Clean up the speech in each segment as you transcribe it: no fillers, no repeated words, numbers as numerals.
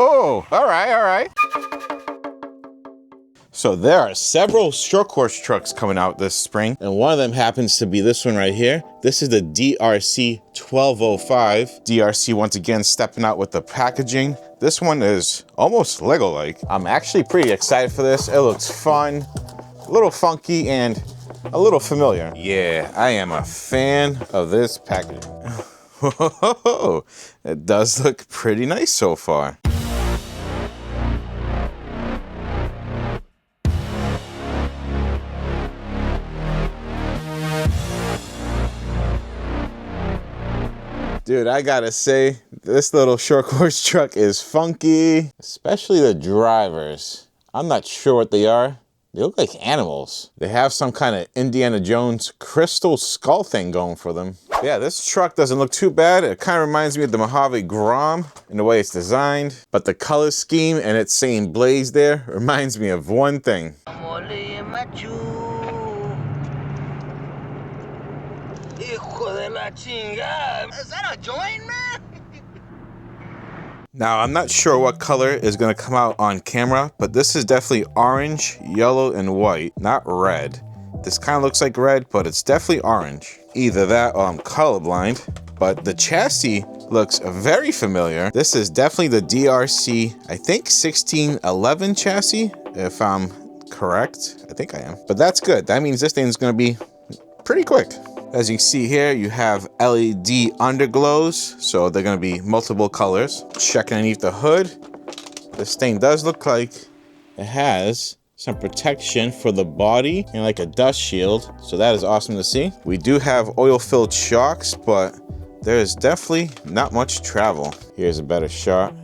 Oh, all right, all right. So there are several short course trucks coming out this spring, and one of them happens to be this one right here. This is the DRC 1205. DRC once again stepping out with the packaging. This one is almost Lego-like. I'm actually pretty excited for this. It looks fun, a little funky, and a little familiar. Yeah, I am a fan of this packaging. It does look pretty nice so far. Dude, I gotta say, this little short course truck is funky, especially the drivers. I'm not sure what they are. They look like animals. They have some kind of Indiana Jones crystal skull thing going for them. Yeah, this truck doesn't look too bad. It kind of reminds me of the Mojave Grom in the way it's designed, but the color scheme and it saying Blaze there reminds me of one thing. Is that a joint, man? Now, I'm not sure what color is going to come out on camera, but this is definitely orange, yellow, and white, not red. This kind of looks like red, but it's definitely orange. Either that or I'm colorblind, but the chassis looks very familiar. This is definitely the DRC, I think 1611 chassis, if I'm correct. I think I am. But that's good. That means this thing is going to be pretty quick. As you can see here, you have LED underglows, so they're gonna be multiple colors. Checking underneath the hood, this thing does look like it has some protection for the body and like a dust shield, so that is awesome to see. We do have oil-filled shocks, but there is definitely not much travel. Here's a better shot.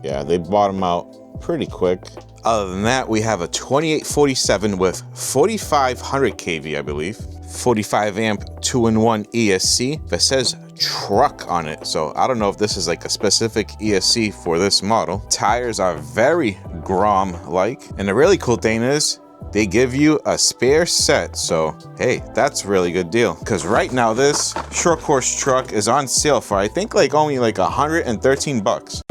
Yeah, they bottom out pretty quick. Other than that, we have a 2847 with 4500 kV, I believe. 45 amp 2-in-1 ESC that says truck on it, so I don't know if this is like a specific ESC for this model. Tires are very Grom like, and the really cool thing is they give you a spare set, so hey, that's a really good deal, because right now this short course truck is on sale for I think like only like 113 bucks.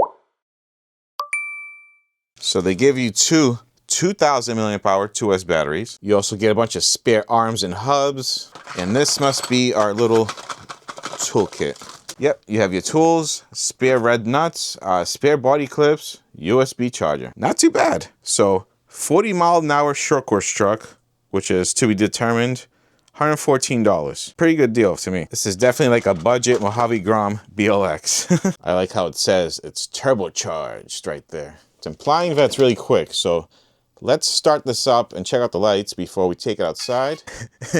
So they give you two 2000 milliamp hour 2S batteries. You also get a bunch of spare arms and hubs. And this must be our little toolkit. Yep, you have your tools, spare red nuts, spare body clips, USB charger. Not too bad. So 40-mile-an-hour short course truck, which is to be determined, $114. Pretty good deal to me. This is definitely like a budget Mojave Grom BLX. I like how it says it's turbocharged right there. It's implying that it's really quick, so let's start this up and check out the lights before we take it outside.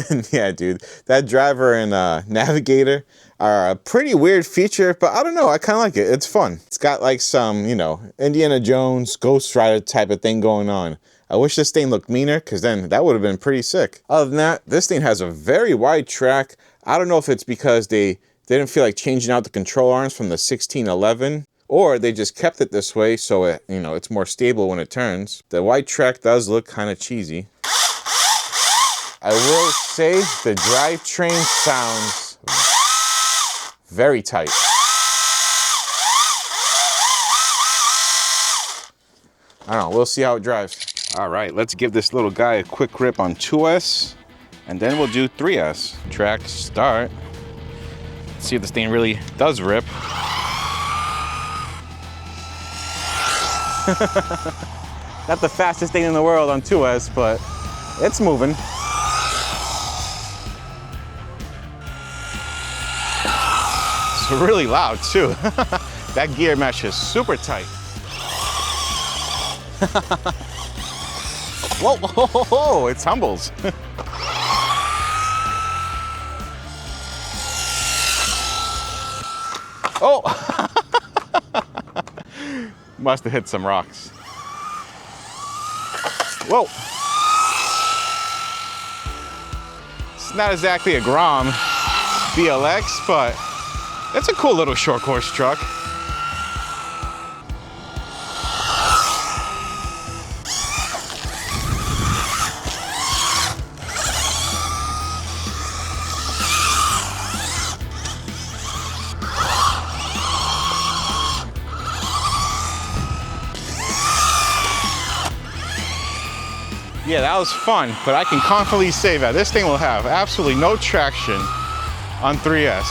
And yeah, dude, that driver and navigator are a pretty weird feature, but I don't know, I kind of like it. It's fun. It's got like some, you know, Indiana Jones, Ghost Rider type of thing going on. I wish this thing looked meaner, because then that would have been pretty sick. Other than that, this thing has a very wide track. I don't know if it's because they didn't feel like changing out the control arms from the 1611, or they just kept it this way so it, you know, it's more stable when it turns. The wide track does look kind of cheesy. I will say the drivetrain sounds very tight. I don't know, we'll see how it drives. All right, let's give this little guy a quick rip on 2S, and then we'll do 3S. Track start. Let's see if this thing really does rip. Not the fastest thing in the world on 2S, but it's moving. It's really loud too. That gear mesh is super tight. Whoa, whoa, whoa, whoa, it tumbles. Oh! Must have hit some rocks. Whoa! It's not exactly a Grom BLX, but it's a cool little short course truck. Yeah, that was fun, but I can confidently say that this thing will have absolutely no traction on 3S.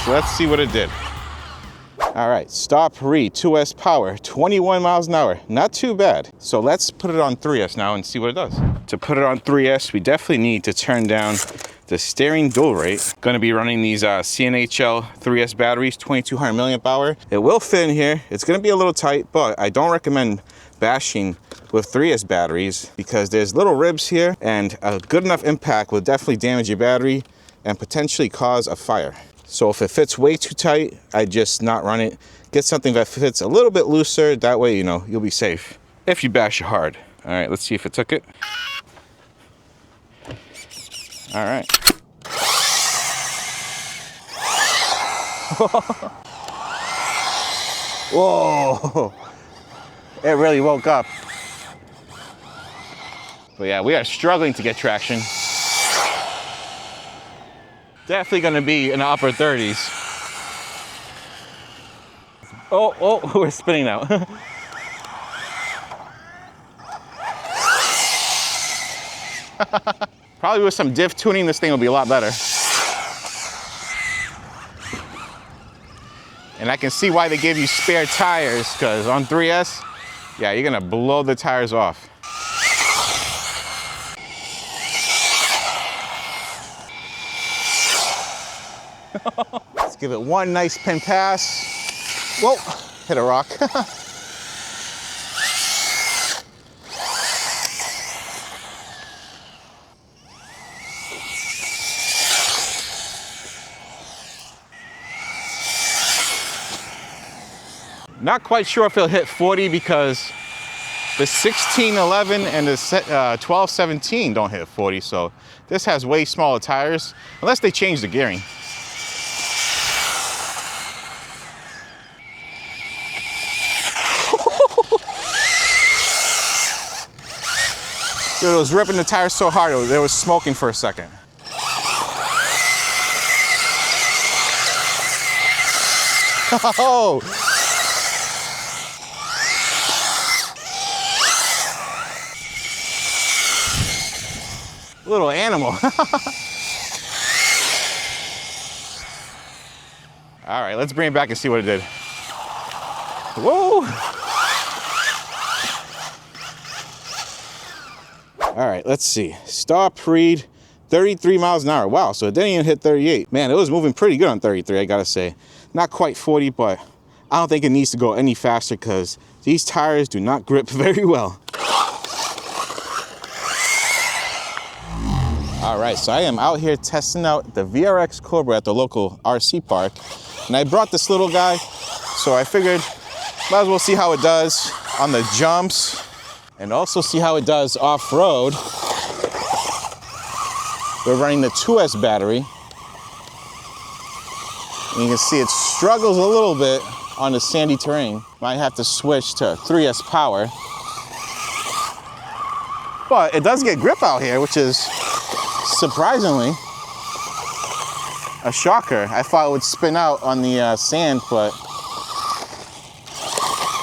So let's see what it did. All right, stop, read, 2S power, 21 miles an hour. Not too bad. So let's put it on 3S now and see what it does. To put it on 3S, we definitely need to turn down the steering dual rate. Gonna be running these CNHL 3S batteries, 2200 milliamp hour. It will fit in here. It's gonna be a little tight, but I don't recommend bashing with 3S batteries because there's little ribs here, and a good enough impact will definitely damage your battery and potentially cause a fire. So if it fits way too tight, I just not run it. Get something that fits a little bit looser. That way, you know, you'll be safe if you bash it hard. All right, let's see if it took it. All right. Whoa, it really woke up. But yeah, we are struggling to get traction. Definitely gonna be in the upper 30s. Oh, we're spinning now. Probably with some diff tuning, this thing will be a lot better. And I can see why they gave you spare tires, because on 3S, yeah, you're gonna blow the tires off. Let's give it one nice pin pass. Whoa, hit a rock. Not quite sure if it'll hit 40 because the 1611 and the 1217 don't hit 40, so this has way smaller tires, unless they change the gearing. Dude, it was ripping the tires so hard, it was smoking for a second. Oh! Little animal. All right, let's bring it back and see what it did. Whoa! All right, let's see. Stop, read, 33 miles an hour. Wow, so it didn't even hit 38. Man, it was moving pretty good on 33, I gotta say. Not quite 40, but I don't think it needs to go any faster because these tires do not grip very well. All right, so I am out here testing out the VRX Cobra at the local RC park. And I brought this little guy, so I figured might as well see how it does on the jumps and also see how it does off-road. We're running the 2S battery. And you can see it struggles a little bit on the sandy terrain. Might have to switch to 3S power. But it does get grip out here, which is surprisingly a shocker. I thought it would spin out on the sand, but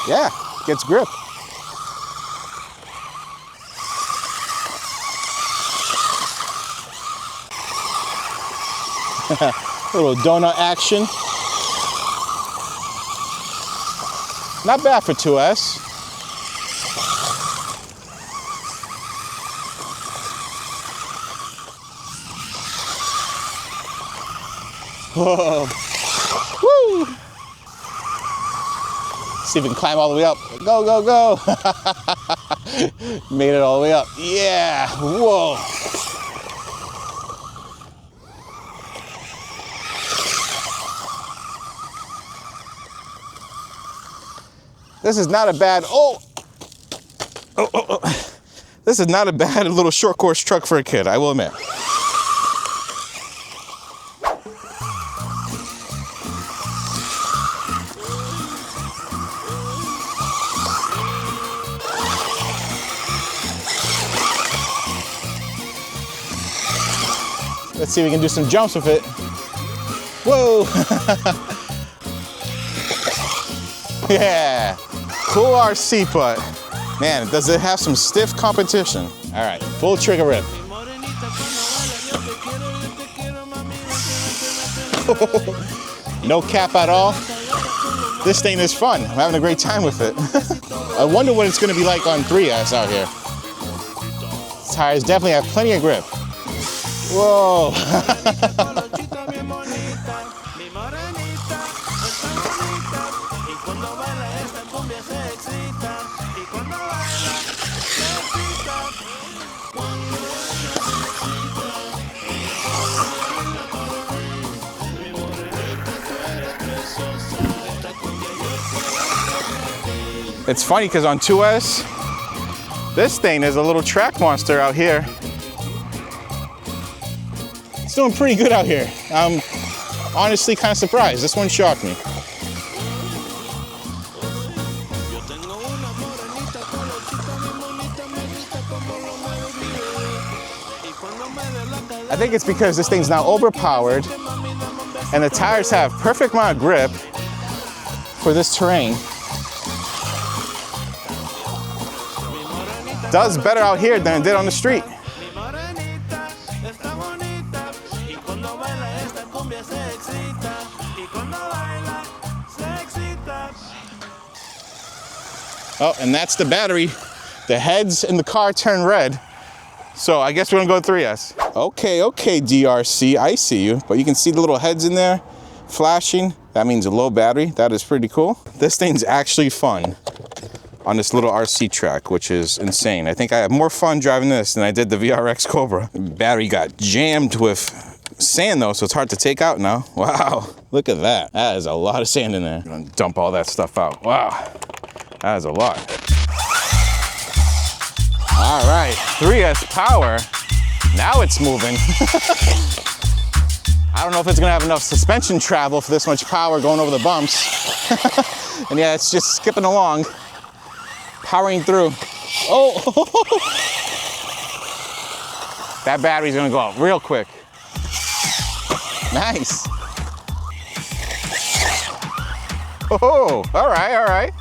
yeah, gets grip. Little donut action. Not bad for 2S. Whoa. Woo! See if we can climb all the way up. Go, go, go. Made it all the way up. Yeah. Whoa. This is not a bad, This is not a bad little short course truck for a kid, I will admit. Let's see if we can do some jumps with it. Whoa! Yeah, cool RC putt. Man, does it have some stiff competition? All right, full trigger rip. No cap at all. This thing is fun. I'm having a great time with it. I wonder what it's gonna be like on 3S out here. Tires definitely have plenty of grip. Whoa. It's funny because on 2S, this thing is a little track monster out here. It's doing pretty good out here. I'm honestly kind of surprised. This one shocked me. I think it's because this thing's now overpowered and the tires have perfect amount of grip for this terrain. Does better out here than it did on the street. Oh, and that's the battery. The heads in the car turn red. So I guess we're gonna go 3S. Okay, DRC, I see you. But you can see the little heads in there flashing. That means a low battery. That is pretty cool. This thing's actually fun on this little RC track, which is insane. I think I have more fun driving this than I did the VRX Cobra. Battery got jammed with sand though, so it's hard to take out now. Wow, look at that. That is a lot of sand in there. I'm gonna dump all that stuff out. Wow, that is a lot. All right, 3S power. Now it's moving. I don't know if it's gonna have enough suspension travel for this much power going over the bumps. And yeah, it's just skipping along. Powering through. Oh! That battery's gonna go out real quick. Nice. Oh, all right, all right.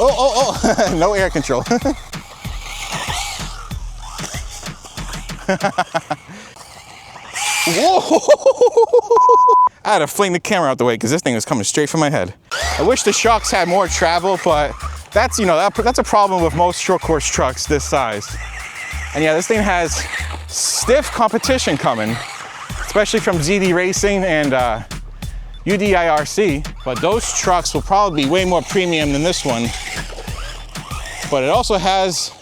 Oh, no air control. Whoa! I had to fling the camera out the way because this thing was coming straight for my head. I wish the shocks had more travel, but that's, you know, that's a problem with most short course trucks this size. And yeah, this thing has stiff competition coming, especially from ZD Racing and UDIRC, but those trucks will probably be way more premium than this one. But it also has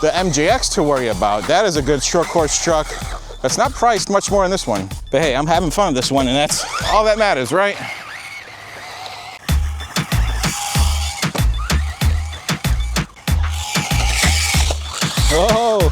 the MJX to worry about. That is a good short course truck that's not priced much more than this one. But hey, I'm having fun with this one, and that's all that matters, right? Whoa!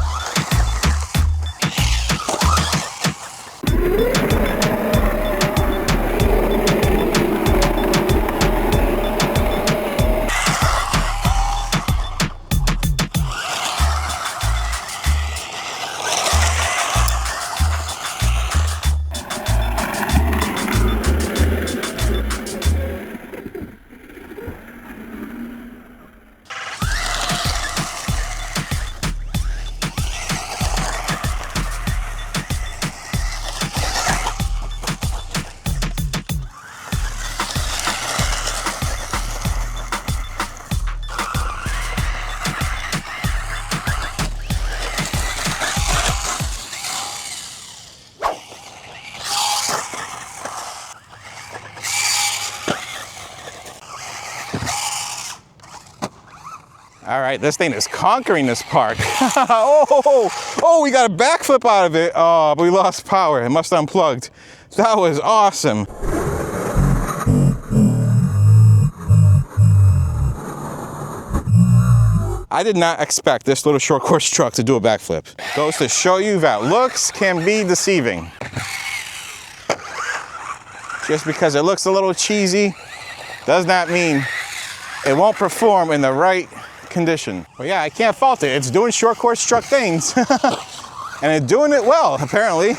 All right, this thing is conquering this park. Oh, we got a backflip out of it. Oh, but we lost power. It must have unplugged. That was awesome. I did not expect this little short course truck to do a backflip. Goes to show you that looks can be deceiving. Just because it looks a little cheesy does not mean it won't perform in the right condition. But yeah, I can't fault it. It's doing short course truck things. And it's doing it well, apparently.